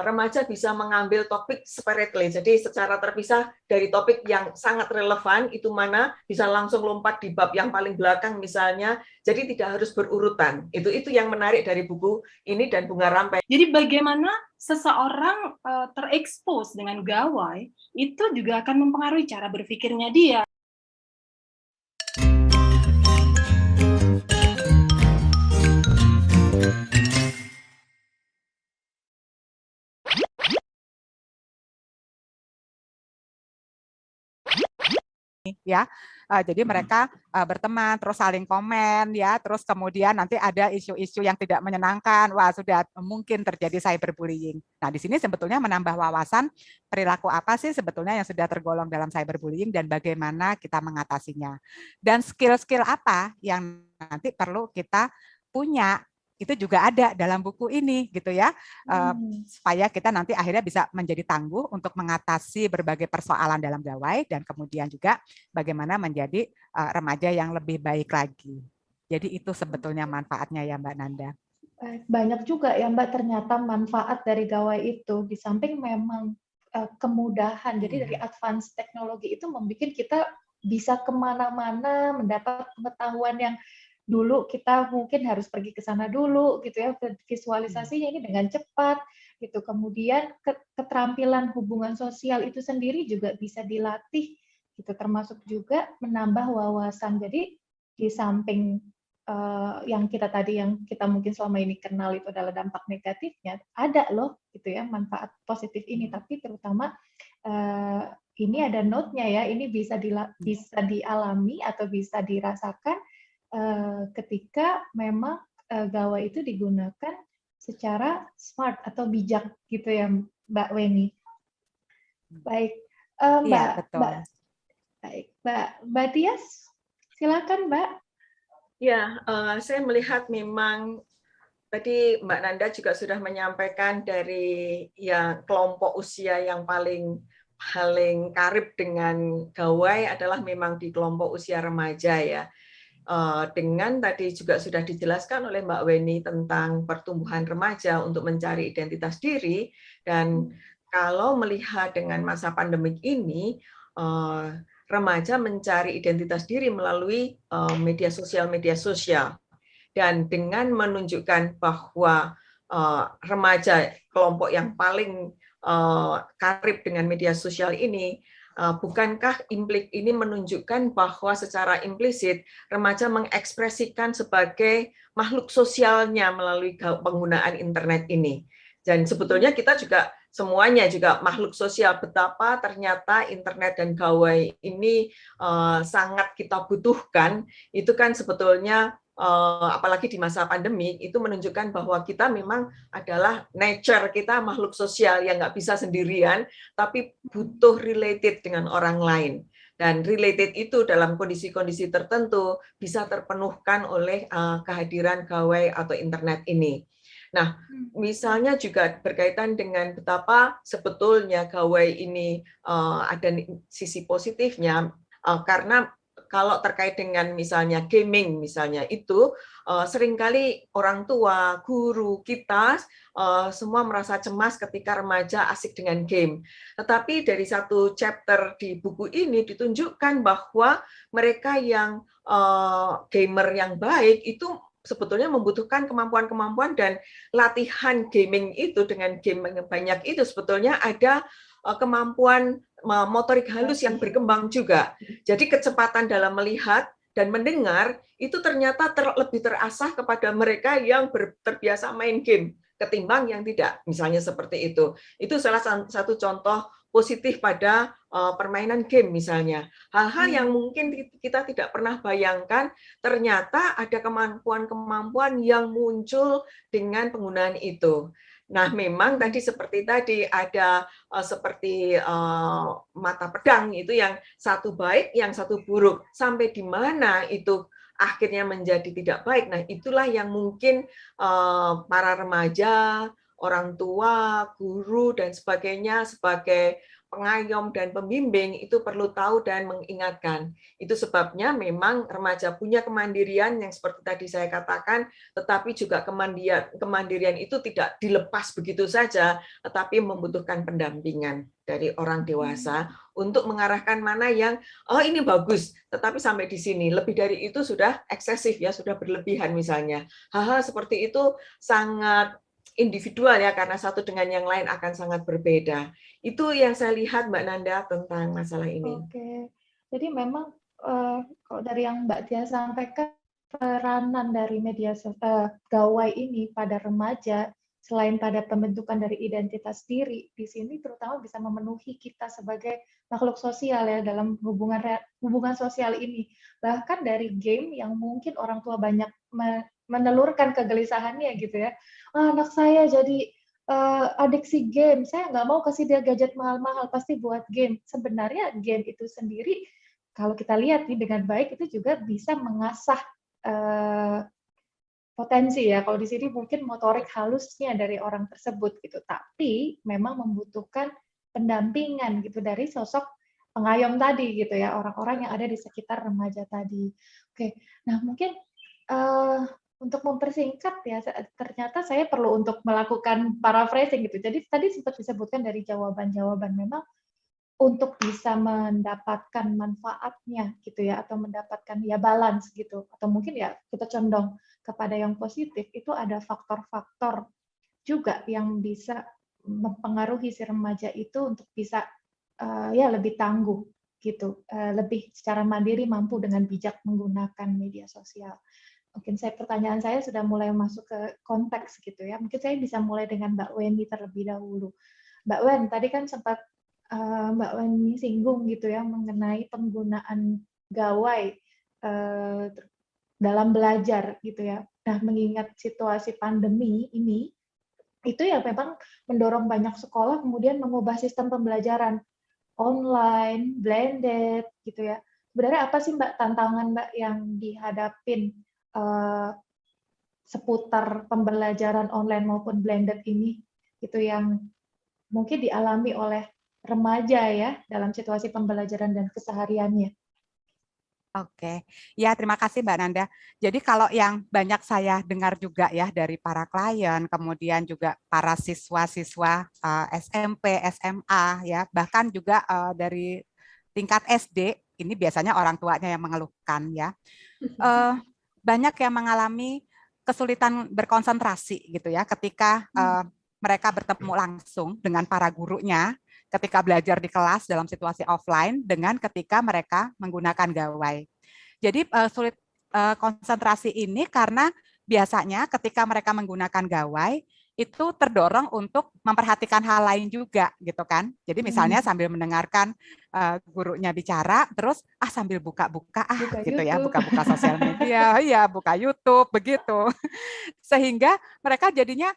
remaja bisa mengambil topik separately, jadi secara terpisah dari topik yang sangat relevan, itu mana bisa langsung lompat di bab yang paling belakang misalnya, jadi tidak harus berurutan. Itu yang menarik dari buku ini dan Bunga Rampai. Jadi bagaimana seseorang terekspos dengan gawai, itu juga akan mempengaruhi cara berpikirnya dia. Ya, jadi mereka berteman, terus saling komen, ya, terus kemudian nanti ada isu-isu yang tidak menyenangkan, wah sudah mungkin terjadi cyberbullying. Nah, di sini sebetulnya menambah wawasan perilaku apa sih sebetulnya yang sudah tergolong dalam cyberbullying dan bagaimana kita mengatasinya. Dan skill-skill apa yang nanti perlu kita punya, itu juga ada dalam buku ini gitu ya, supaya kita nanti akhirnya bisa menjadi tangguh untuk mengatasi berbagai persoalan dalam gawai dan kemudian juga bagaimana menjadi remaja yang lebih baik lagi. Jadi itu sebetulnya manfaatnya ya Mbak Nanda. Banyak juga ya Mbak ternyata manfaat dari gawai itu, di samping memang kemudahan, jadi dari advance teknologi itu membuat kita bisa kemana-mana, mendapat pengetahuan yang dulu kita mungkin harus pergi ke sana dulu gitu ya, visualisasinya ini dengan cepat gitu. Kemudian keterampilan hubungan sosial itu sendiri juga bisa dilatih gitu, termasuk juga menambah wawasan. Jadi di samping yang kita mungkin selama ini kenal itu adalah dampak negatifnya, ada loh gitu ya manfaat positif ini, tapi terutama ini ada note-nya ya, ini bisa dialami atau bisa dirasakan ketika memang gawai itu digunakan secara smart atau bijak gitu ya Mbak Weni. Baik, Mbak Tias, silakan Mbak. Ya, saya melihat memang tadi Mbak Nanda juga sudah menyampaikan dari ya kelompok usia yang paling karib dengan gawai adalah memang di kelompok usia remaja ya. Dengan tadi juga sudah dijelaskan oleh Mbak Weni tentang pertumbuhan remaja untuk mencari identitas diri, dan kalau melihat dengan masa pandemik ini, remaja mencari identitas diri melalui media sosial, dan dengan menunjukkan bahwa remaja kelompok yang paling karib dengan media sosial ini, bukankah ini menunjukkan bahwa secara implisit remaja mengekspresikan sebagai makhluk sosialnya melalui penggunaan internet ini. Dan sebetulnya kita juga semuanya juga makhluk sosial, betapa ternyata internet dan gawai ini sangat kita butuhkan, itu kan sebetulnya apalagi di masa pandemi itu menunjukkan bahwa kita memang adalah nature kita makhluk sosial yang nggak bisa sendirian, tapi butuh related dengan orang lain. Dan related itu dalam kondisi-kondisi tertentu bisa terpenuhkan oleh kehadiran gawai atau internet ini. Nah, misalnya juga berkaitan dengan betapa sebetulnya gawai ini ada sisi positifnya, karena kalau terkait dengan misalnya gaming misalnya itu seringkali orang tua, guru kita semua merasa cemas ketika remaja asik dengan game. Tetapi dari satu chapter di buku ini ditunjukkan bahwa mereka yang gamer yang baik itu sebetulnya membutuhkan kemampuan-kemampuan, dan latihan gaming itu dengan game yang banyak itu sebetulnya ada kemampuan motorik halus yang berkembang juga. Jadi kecepatan dalam melihat dan mendengar itu ternyata lebih terasah kepada mereka yang terbiasa main game ketimbang yang tidak, misalnya seperti itu. Itu salah satu contoh positif pada permainan game misalnya. Hal-hal yang mungkin kita tidak pernah bayangkan, ternyata ada kemampuan-kemampuan yang muncul dengan penggunaan itu. Nah, memang seperti tadi ada seperti mata pedang itu yang satu baik, yang satu buruk. Sampai di mana itu akhirnya menjadi tidak baik. Nah, itulah yang mungkin para remaja, orang tua, guru dan sebagainya sebagai pengayom dan pembimbing itu perlu tahu dan mengingatkan. Itu sebabnya memang remaja punya kemandirian yang seperti tadi saya katakan, tetapi juga kemandirian itu tidak dilepas begitu saja, tetapi membutuhkan pendampingan dari orang dewasa untuk mengarahkan mana yang ini bagus, tetapi sampai di sini. Lebih dari itu sudah eksesif ya, sudah berlebihan misalnya. Hal-hal seperti itu sangat individual ya, karena satu dengan yang lain akan sangat berbeda. Itu yang saya lihat Mbak Nanda tentang masalah ini. Oke, jadi memang kalau dari yang Mbak Tia sampaikan, peranan dari media gawai ini pada remaja, selain pada pembentukan dari identitas diri, di sini terutama bisa memenuhi kita sebagai makhluk sosial ya dalam hubungan sosial ini. Bahkan dari game yang mungkin orang tua banyak menelurkan kegelisahannya gitu ya. Anak saya jadi adiksi game, saya nggak mau kasih dia gadget mahal-mahal, pasti buat game. Sebenarnya game itu sendiri, kalau kita lihat nih dengan baik, itu juga bisa mengasah potensi ya. Kalau di sini mungkin motorik halusnya dari orang tersebut gitu. Tapi memang membutuhkan pendampingan gitu dari sosok pengayom tadi gitu ya, orang-orang yang ada di sekitar remaja tadi. Oke, nah mungkin untuk mempersingkat ya, ternyata saya perlu untuk melakukan paraphrasing gitu. Jadi tadi sempat disebutkan dari jawaban-jawaban memang untuk bisa mendapatkan manfaatnya gitu ya, atau mendapatkan ya balance gitu, atau mungkin ya kita condong kepada yang positif, itu ada faktor-faktor juga yang bisa mempengaruhi si remaja itu untuk bisa ya lebih tangguh gitu, lebih secara mandiri mampu dengan bijak menggunakan media sosial. Mungkin pertanyaan saya sudah mulai masuk ke konteks gitu ya. Mungkin saya bisa mulai dengan Mbak Weni terlebih dahulu. Mbak Wen, tadi kan sempat Mbak Weni singgung gitu ya mengenai penggunaan gawai dalam belajar gitu ya. Nah, mengingat situasi pandemi ini, itu ya memang mendorong banyak sekolah kemudian mengubah sistem pembelajaran online, blended gitu ya. Sebenarnya apa sih Mbak tantangan Mbak yang dihadapin seputar pembelajaran online maupun blended ini gitu yang mungkin dialami oleh remaja ya dalam situasi pembelajaran dan kesehariannya. Oke, ya terima kasih Mbak Nanda. Jadi kalau yang banyak saya dengar juga ya dari para klien, kemudian juga para siswa-siswa SMP, SMA, ya bahkan juga dari tingkat SD, ini biasanya orang tuanya yang mengeluhkan ya. Banyak yang mengalami kesulitan berkonsentrasi gitu ya ketika mereka bertemu langsung dengan para gurunya ketika belajar di kelas dalam situasi offline dengan ketika mereka menggunakan gawai. Jadi sulit konsentrasi ini karena biasanya ketika mereka menggunakan gawai itu terdorong untuk memperhatikan hal lain juga gitu kan. Jadi misalnya sambil mendengarkan gurunya bicara, terus sambil buka-buka buka gitu YouTube. ya, buka-buka sosial media, ya buka YouTube begitu. Sehingga mereka jadinya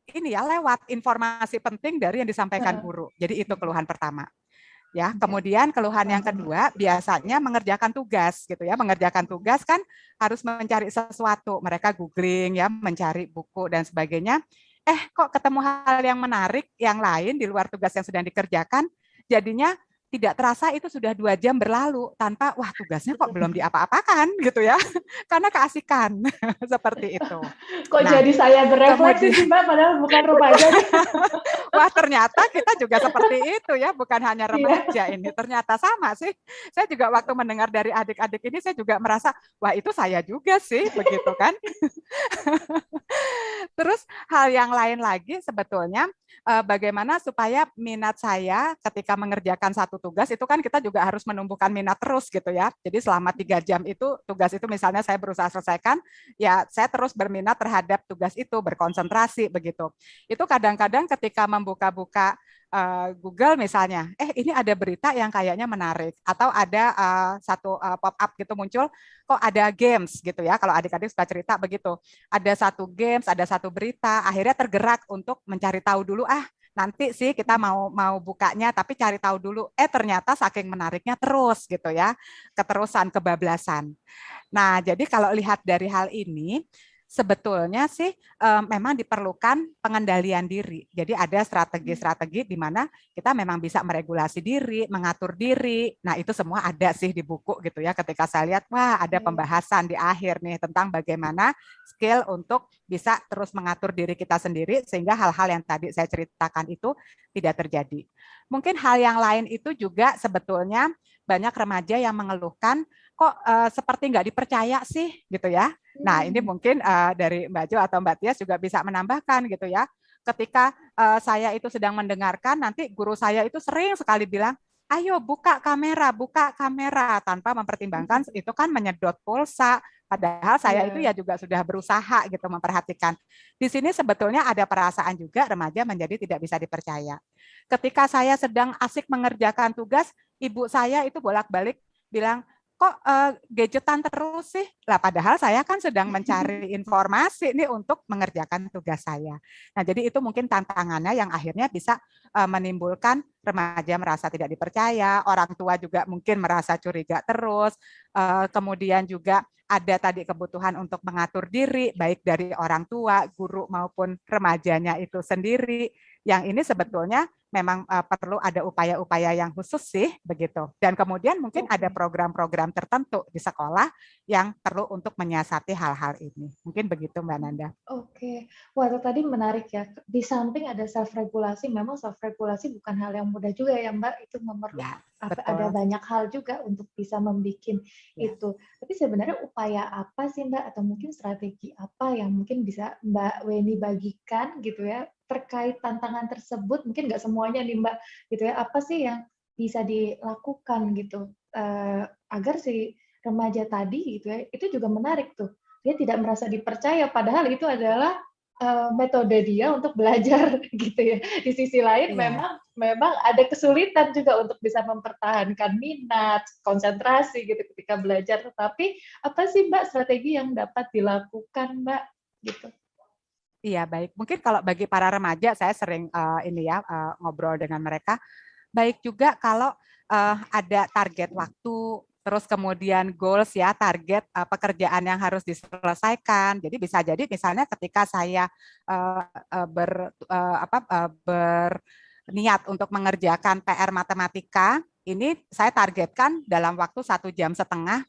ini ya lewat informasi penting dari yang disampaikan guru. Jadi itu keluhan pertama. Ya, kemudian keluhan yang kedua biasanya mengerjakan tugas gitu ya. Mengerjakan tugas kan harus mencari sesuatu. Mereka googling ya, mencari buku dan sebagainya. Kok ketemu hal yang menarik yang lain di luar tugas yang sedang dikerjakan, jadinya tidak terasa itu sudah 2 jam berlalu tanpa wah tugasnya kok belum diapa-apakan gitu ya. Karena keasikan seperti itu. Kok jadi saya berefleksi sih Mbak, padahal bukan remaja. Wah ternyata kita juga seperti itu ya, bukan hanya remaja ini. Ternyata sama sih. Saya juga waktu mendengar dari adik-adik ini, saya juga merasa, wah itu saya juga sih, begitu kan. Terus hal yang lain lagi sebetulnya, bagaimana supaya minat saya ketika mengerjakan satu tugas, itu kan kita juga harus menumbuhkan minat terus gitu ya. Jadi selama 3 jam itu, tugas itu misalnya saya berusaha selesaikan, ya saya terus berminat terhadap tugas itu, berkonsentrasi begitu. Itu kadang-kadang ketika membuka-buka Google misalnya, ini ada berita yang kayaknya menarik, atau ada satu pop-up gitu muncul, kok ada games gitu ya, kalau adik-adik suka cerita begitu, ada satu games, ada satu berita, akhirnya tergerak untuk mencari tahu dulu, nanti sih kita mau bukanya, tapi cari tahu dulu, ternyata saking menariknya terus gitu ya, keterusan, kebablasan. Nah, jadi kalau lihat dari hal ini, Sebetulnya sih memang diperlukan pengendalian diri. Jadi ada strategi-strategi di mana kita memang bisa meregulasi diri, mengatur diri. Nah, itu semua ada sih di buku gitu ya. Ketika saya lihat, wah ada pembahasan di akhir nih tentang bagaimana skill untuk bisa terus mengatur diri kita sendiri sehingga hal-hal yang tadi saya ceritakan itu tidak terjadi. Mungkin hal yang lain itu juga sebetulnya banyak remaja yang mengeluhkan kok seperti nggak dipercaya sih gitu ya. Nah, ini mungkin dari Mbak Jo atau Mbak Tias juga bisa menambahkan gitu ya. Ketika saya itu sedang mendengarkan, nanti guru saya itu sering sekali bilang, ayo buka kamera, tanpa mempertimbangkan itu kan menyedot pulsa. Padahal saya itu ya juga sudah berusaha gitu memperhatikan. Di sini sebetulnya ada perasaan juga remaja menjadi tidak bisa dipercaya. Ketika saya sedang asik mengerjakan tugas, ibu saya itu bolak-balik bilang, kok gadgetan terus sih? Lah padahal saya kan sedang mencari informasi nih untuk mengerjakan tugas saya. Nah, jadi itu mungkin tantangannya yang akhirnya bisa menimbulkan remaja merasa tidak dipercaya, orang tua juga mungkin merasa curiga terus, kemudian juga ada tadi kebutuhan untuk mengatur diri, baik dari orang tua, guru maupun remajanya itu sendiri. Yang ini sebetulnya memang perlu ada upaya-upaya yang khusus sih begitu. Dan kemudian mungkin ada program-program tertentu di sekolah yang perlu untuk menyiasati hal-hal ini. Mungkin begitu Mbak Nanda. Oke. Wah, itu tadi menarik ya. Di samping ada self-regulasi, memang self-regulasi bukan hal yang mudah juga ya Mbak. Itu memerlukan ada banyak hal juga untuk bisa membuat itu. Tapi sebenarnya upaya apa sih Mbak, atau mungkin strategi apa yang mungkin bisa Mbak Weni bagikan gitu ya, terkait tantangan tersebut? Mungkin nggak semuanya nih Mbak, gitu ya. Apa sih yang bisa dilakukan gitu, agar si remaja tadi gitu ya, itu juga menarik tuh. Dia tidak merasa dipercaya, padahal itu adalah metode dia untuk belajar gitu ya. Di sisi lain memang ada kesulitan juga untuk bisa mempertahankan minat, konsentrasi gitu ketika belajar. Tetapi apa sih Mbak strategi yang dapat dilakukan Mbak gitu? Iya, baik. Mungkin kalau bagi para remaja, saya sering ngobrol dengan mereka. Baik juga kalau ada target waktu, terus kemudian goals ya, target pekerjaan yang harus diselesaikan. Jadi bisa jadi misalnya ketika saya berniat untuk mengerjakan PR matematika, ini saya targetkan dalam waktu 1,5 jam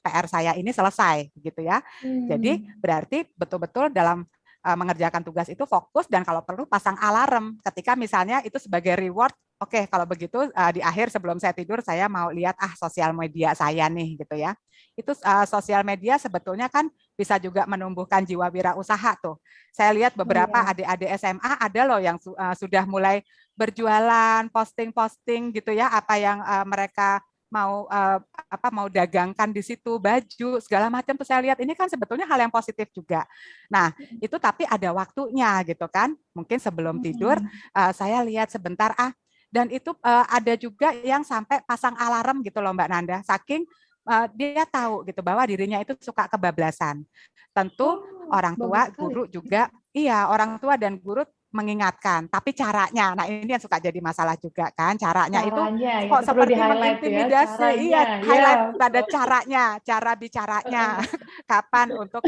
PR saya ini selesai, gitu ya. Jadi berarti betul-betul dalam mengerjakan tugas itu fokus dan kalau perlu pasang alarm ketika misalnya itu sebagai reward. Oke, kalau begitu di akhir sebelum saya tidur saya mau lihat sosial media saya nih gitu ya. Itu sosial media sebetulnya kan bisa juga menumbuhkan jiwa wirausaha tuh. Saya lihat beberapa adik-adik SMA ada loh yang sudah mulai berjualan, posting-posting gitu ya, apa yang mereka mau dagangkan di situ, baju segala macam tuh saya lihat ini kan sebetulnya hal yang positif juga. Nah, itu tapi ada waktunya gitu kan. Mungkin sebelum tidur saya lihat sebentar dan itu ada juga yang sampai pasang alarm gitu loh Mbak Nanda. Saking dia tahu gitu bahwa dirinya itu suka kebablasan. Tentu orang tua, guru juga, orang tua dan guru mengingatkan, tapi caranya, nah ini yang suka jadi masalah juga kan, caranya itu kok seperti mengintimidasi, highlight pada caranya, cara bicaranya, kapan untuk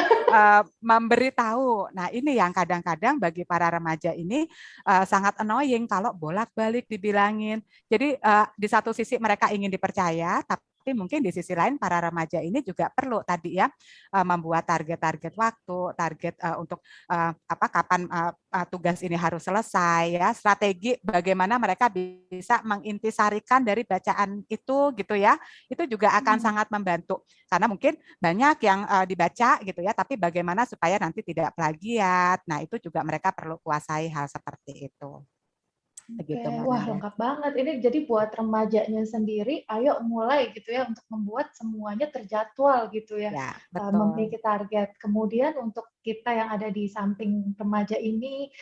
memberitahu. Nah ini yang kadang-kadang bagi para remaja ini sangat annoying kalau bolak-balik dibilangin. Jadi di satu sisi mereka ingin dipercaya, tapi mungkin di sisi lain para remaja ini juga perlu tadi ya membuat target-target waktu, target untuk kapan tugas ini harus selesai ya, strategi bagaimana mereka bisa mengintisarikan dari bacaan itu gitu ya. Itu juga akan sangat membantu karena mungkin banyak yang dibaca gitu ya, tapi bagaimana supaya nanti tidak plagiat. Nah, itu juga mereka perlu kuasai hal seperti itu. Begitu, Wah, lengkap banget. Ini jadi buat remajanya sendiri, ayo mulai gitu ya untuk membuat semuanya terjadwal gitu ya, memiliki target. Kemudian untuk kita yang ada di samping remaja ini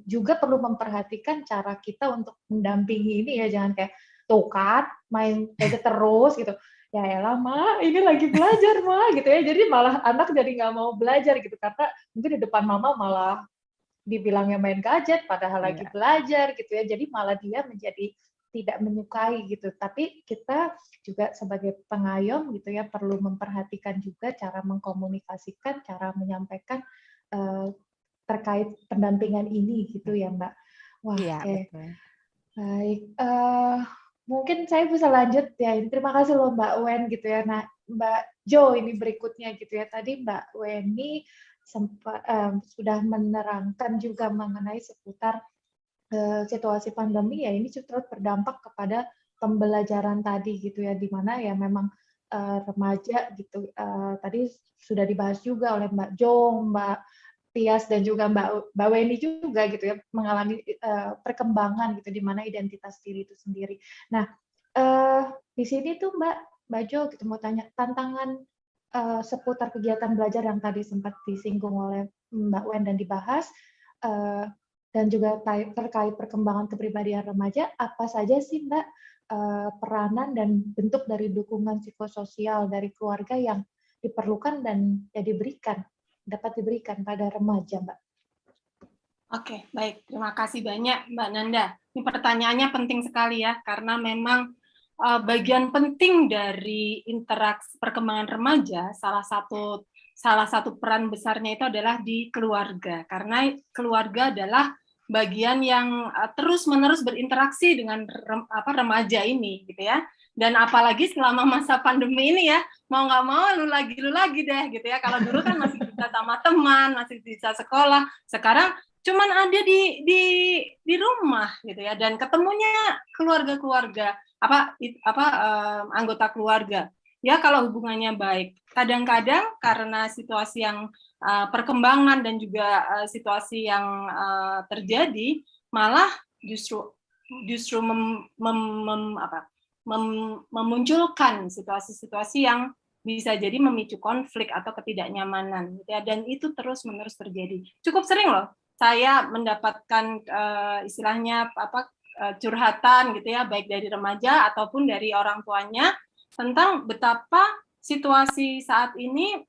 juga perlu memperhatikan cara kita untuk mendampingi ini ya, jangan kayak tuh kan main gadget terus gitu. Ya elah Ma, ini lagi belajar Ma gitu ya. Jadi malah anak jadi nggak mau belajar gitu karena mungkin di depan mama malah dibilangnya main gadget padahal lagi belajar gitu ya. Jadi malah dia menjadi tidak menyukai gitu. Tapi kita juga sebagai pengayom gitu ya perlu memperhatikan juga cara mengkomunikasikan, cara menyampaikan terkait pendampingan ini gitu ya Mbak. Wah, Iya, oke. betul. Baik, mungkin saya bisa lanjut ya. Terima kasih loh Mbak Wen gitu ya. Nah, Mbak Jo ini berikutnya gitu ya. Tadi Mbak Weni sempat sudah menerangkan juga mengenai seputar situasi pandemi ya. Ini justru berdampak kepada pembelajaran tadi gitu ya, di mana ya memang remaja gitu. Tadi sudah dibahas juga oleh Mbak Jo, Mbak Tias dan juga Mbak Weni juga gitu ya, mengalami perkembangan gitu di mana identitas diri itu sendiri. Nah, di sini tuh Mbak Jo gitu mau tanya tantangan seputar kegiatan belajar yang tadi sempat disinggung oleh Mbak Wen dan dibahas, dan juga terkait perkembangan kepribadian remaja, apa saja sih Mbak peranan dan bentuk dari dukungan psikososial dari keluarga yang diperlukan dan ya dapat diberikan pada remaja, Mbak? Oke, baik. Terima kasih banyak, Mbak Nanda. Ini pertanyaannya penting sekali ya, karena memang bagian penting dari interaksi perkembangan remaja, salah satu peran besarnya itu adalah di keluarga, karena keluarga adalah bagian yang terus-menerus berinteraksi dengan remaja ini, gitu ya. Dan apalagi selama masa pandemi ini ya, mau nggak mau lu lagi deh gitu ya. Kalau dulu kan masih bisa sama teman, masih bisa sekolah. Sekarang cuman ada di rumah gitu ya, dan ketemunya keluarga-keluarga anggota keluarga. Ya kalau hubungannya baik. Kadang-kadang karena situasi yang perkembangan dan juga situasi yang terjadi malah justru memunculkan situasi-situasi yang bisa jadi memicu konflik atau ketidaknyamanan gitu ya, dan itu terus-menerus terjadi. Cukup sering loh saya mendapatkan istilahnya curhatan gitu ya, baik dari remaja ataupun dari orang tuanya tentang betapa situasi saat ini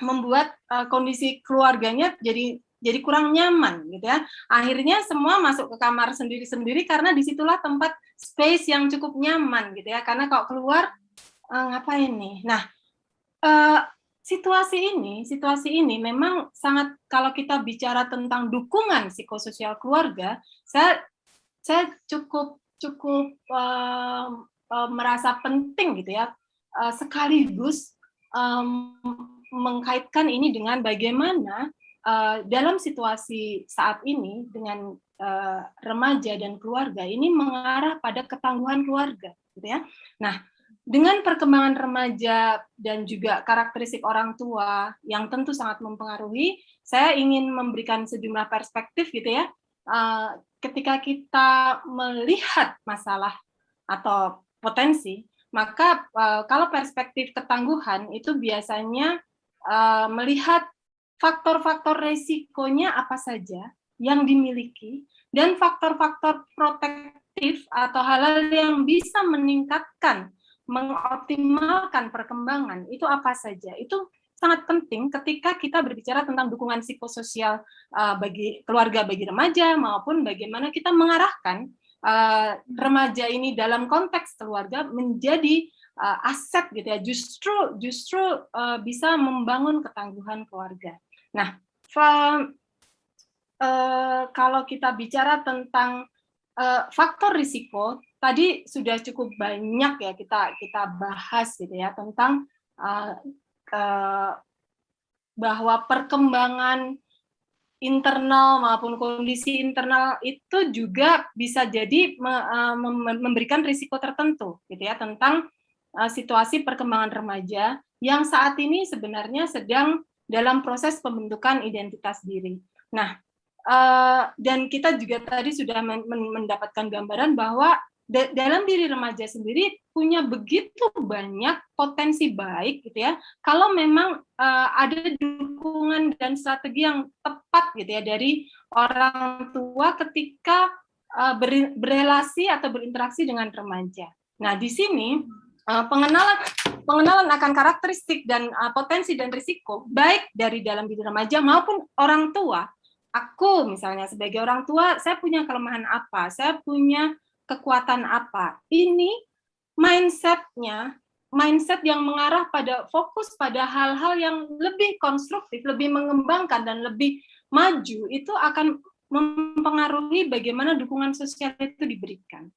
membuat kondisi keluarganya jadi kurang nyaman gitu ya. Akhirnya semua masuk ke kamar sendiri-sendiri karena disitulah tempat space yang cukup nyaman gitu ya. Karena kalau keluar ngapain nih? Nah, situasi ini memang sangat, kalau kita bicara tentang dukungan psikososial keluarga, saya cukup merasa penting gitu ya, sekaligus mengkaitkan ini dengan bagaimana dalam situasi saat ini dengan remaja dan keluarga ini mengarah pada ketangguhan keluarga, gitu ya. Nah, dengan perkembangan remaja dan juga karakteristik orang tua yang tentu sangat mempengaruhi, saya ingin memberikan sejumlah perspektif, gitu ya. Ketika kita melihat masalah atau potensi, maka kalau perspektif ketangguhan itu biasanya melihat faktor-faktor resikonya apa saja yang dimiliki, dan faktor-faktor protektif atau hal-hal yang bisa meningkatkan, mengoptimalkan perkembangan itu apa saja. Itu sangat penting ketika kita berbicara tentang dukungan psikososial bagi keluarga, bagi remaja, maupun bagaimana kita mengarahkan remaja ini dalam konteks keluarga menjadi aset gitu ya, justru bisa membangun ketangguhan keluarga. Nah, kalau kita bicara tentang faktor risiko, tadi sudah cukup banyak ya kita bahas gitu ya tentang bahwa perkembangan internal maupun kondisi internal itu juga bisa jadi memberikan risiko tertentu gitu ya tentang situasi perkembangan remaja yang saat ini sebenarnya sedang dalam proses pembentukan identitas diri. Nah, dan kita juga tadi sudah mendapatkan gambaran bahwa dalam diri remaja sendiri punya begitu banyak potensi baik gitu ya, kalau memang ada dukungan dan strategi yang tepat gitu ya dari orang tua ketika berrelasi atau berinteraksi dengan remaja. Nah, di sini pengenalan akan karakteristik dan potensi dan risiko baik dari dalam diri remaja maupun orang tua. Aku misalnya sebagai orang tua, saya punya kelemahan apa, saya punya kekuatan apa. Ini mindset-nya mindset yang mengarah pada fokus pada hal-hal yang lebih konstruktif, lebih mengembangkan dan lebih maju, itu akan mempengaruhi bagaimana dukungan sosial itu diberikan.